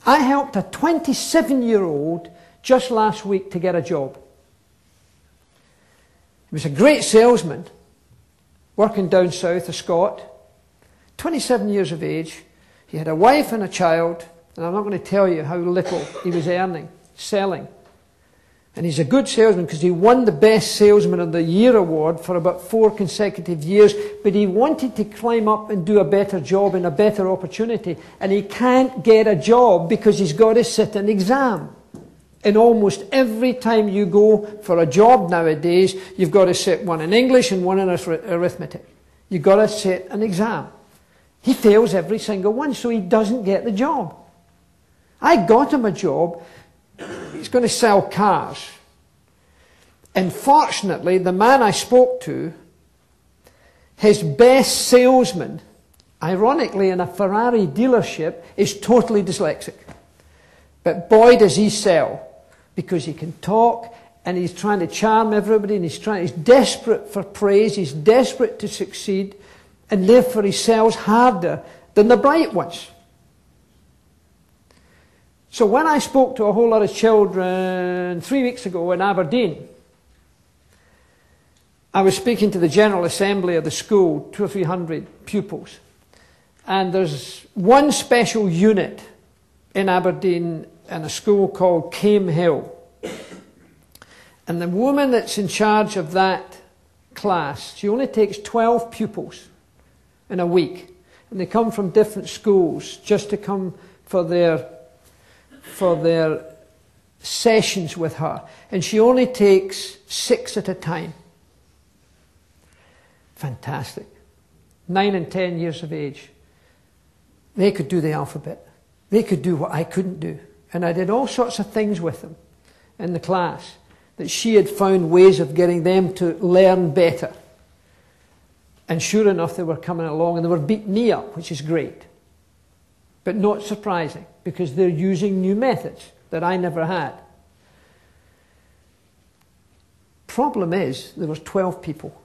I helped a 27-year-old just last week to get a job. He was a great salesman, working down south, a Scot, 27 years of age. He had a wife and a child, and I'm not going to tell you how little he was earning, selling. And he's a good salesman because he won the Best Salesman of the Year award for about 4 consecutive years, but he wanted to climb up and do a better job and a better opportunity, and he can't get a job because he's got to sit an exam. And almost every time you go for a job nowadays, you've got to sit one in English and one in arithmetic. You've got to sit an exam. He fails every single one, so he doesn't get the job. I got him a job. He's going to sell cars. And fortunately, the man I spoke to, his best salesman, ironically in a Ferrari dealership, is totally dyslexic. But boy does he sell, because he can talk and he's trying to charm everybody, and he's desperate for praise, he's desperate to succeed, and therefore he sells harder than the bright ones. So when I spoke to a whole lot of children 3 weeks ago in Aberdeen, I was speaking to the General Assembly of the school, 200 or 300 pupils. And there's one special unit in Aberdeen in a school called Came Hill. And the woman that's in charge of that class, she only takes 12 pupils in a week. And they come from different schools just to come for their sessions with her. And she only takes 6 at a time. Fantastic. 9 and 10 years of age. They could do the alphabet. They could do what I couldn't do. And I did all sorts of things with them in the class that she had found ways of getting them to learn better. And sure enough, they were coming along and they were beating me up, which is great. But not surprising, because they're using new methods that I never had. Problem is, there was 12 people.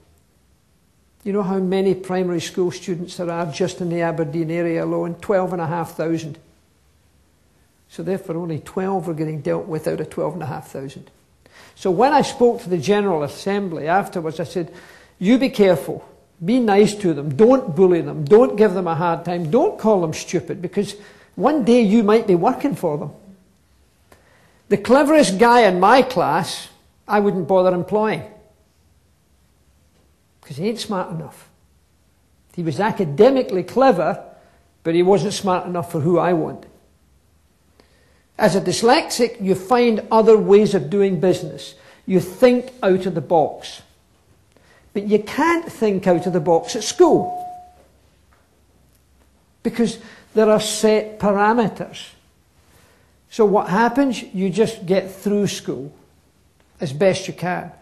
You know how many primary school students there are just in the Aberdeen area alone? 12,500. So therefore only 12 were getting dealt with out of 12,500. So when I spoke to the General Assembly afterwards, I said, you be careful. Be nice to them. Don't bully them. Don't give them a hard time. Don't call them stupid, because one day you might be working for them. The cleverest guy in my class, I wouldn't bother employing, because he ain't smart enough. He was academically clever, but he wasn't smart enough for who I want. As a dyslexic, you find other ways of doing business. You think out of the box. But you can't think out of the box at school, because there are set parameters. So what happens? You just get through school as best you can.